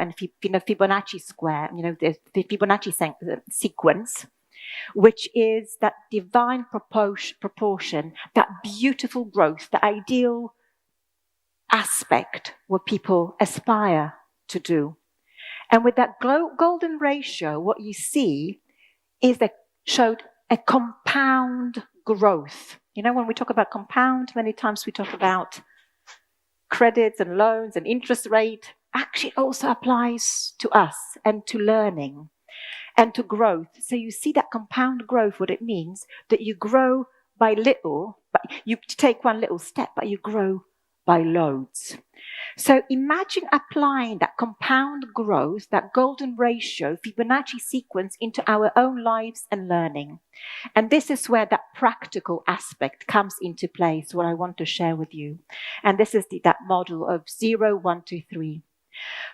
and Fibonacci square, the Fibonacci sequence, which is that divine proportion, that beautiful growth, the ideal aspect what people aspire to do. And with that golden ratio, what you see is that showed a compound growth. When we talk about compound, many times we talk about credits and loans and interest rate. Actually, it also applies to us and to learning and to growth. So you see that compound growth, what it means, that you grow by little, but you take one little step, but you grow by loads. So imagine applying that compound growth, that golden ratio, Fibonacci sequence into our own lives and learning. And this is where that practical aspect comes into place, what I want to share with you. And this is that model of 0, 1, 2, 3.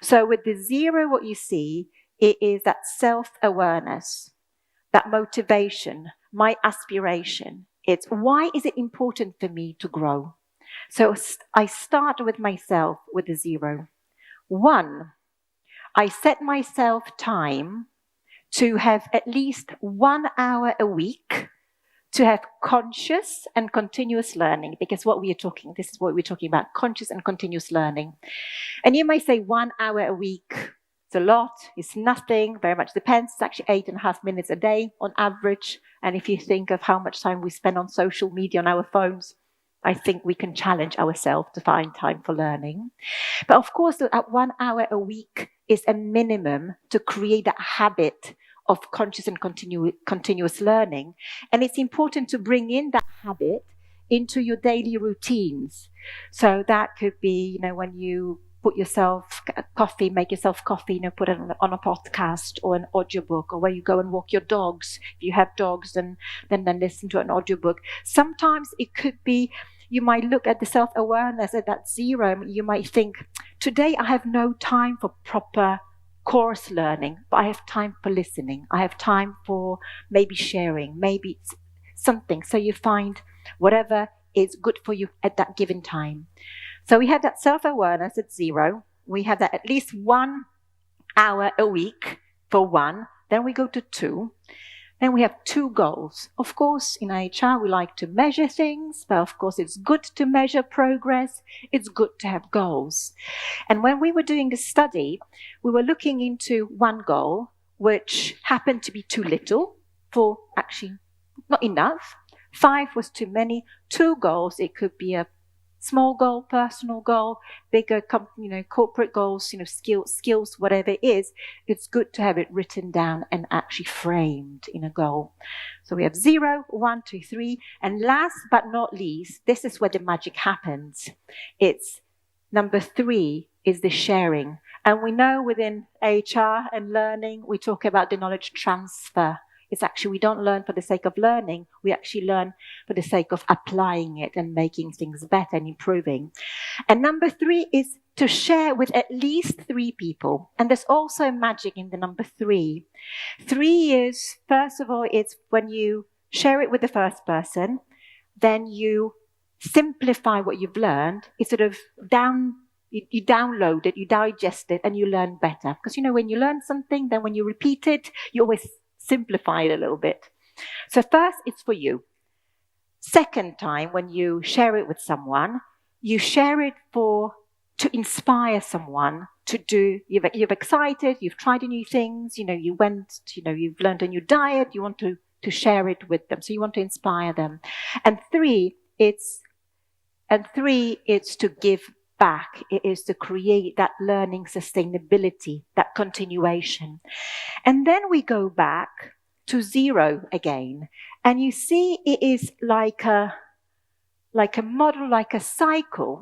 So with the 0, what you see, it is that self-awareness, that motivation, my aspiration. It's why is it important for me to grow? So I start with myself with a 0. 1, I set myself time to have at least 1 hour a week to have conscious and continuous learning, because this is what we're talking about, conscious and continuous learning. And you may say 1 hour a week, it's a lot, it's nothing, very much depends. It's actually 8.5 minutes a day on average. And if you think of how much time we spend on social media on our phones, I think we can challenge ourselves to find time for learning. But of course, at 1 hour a week is a minimum to create that habit of conscious and continuous learning. And it's important to bring in that habit into your daily routines. So that could be, when you put yourself coffee, make yourself coffee, put it on a podcast or an audiobook, or where you go and walk your dogs. If you have dogs, then listen to an audiobook. Sometimes it could be, you might look at the self-awareness at that 0. You might think, today I have no time for proper course learning, but I have time for listening. I have time for maybe sharing, maybe something. So you find whatever is good for you at that given time. So we have that self-awareness at 0. We have that at least 1 hour a week for 1. Then we go to 2. Then we have 2 goals. Of course, in HR, we like to measure things, but of course, it's good to measure progress. It's good to have goals. And when we were doing the study, we were looking into 1 goal, which happened to be too little, for actually not enough. 5 was too many. 2 goals, it could be a small goal, personal goal, bigger, corporate goals, skills, whatever it is. It's good to have it written down and actually framed in a goal. So we have 0, 1, 2, 3. And last but not least, this is where the magic happens. It's number 3 is the sharing. And we know within HR and learning, we talk about the knowledge transfer. It's actually, we don't learn for the sake of learning. We actually learn for the sake of applying it and making things better and improving. And number 3 is to share with at least 3 people. And there's also magic in the number 3. 3 is, first of all, it's when you share it with the first person, then you simplify what you've learned. It's sort of you download it, you digest it, and you learn better. Because, when you learn something, then when you repeat it, you always simplify it a little bit. So first, it's for you. Second time, when you share it with someone, you share it to inspire someone to do. You're excited. You've tried new things. You went. You've learned a new diet. You want to share it with them. So you want to inspire them. And 3, it's to give back. It is to create that learning sustainability, that continuation. And then we go back to 0 again. And you see it is like a model, like a cycle.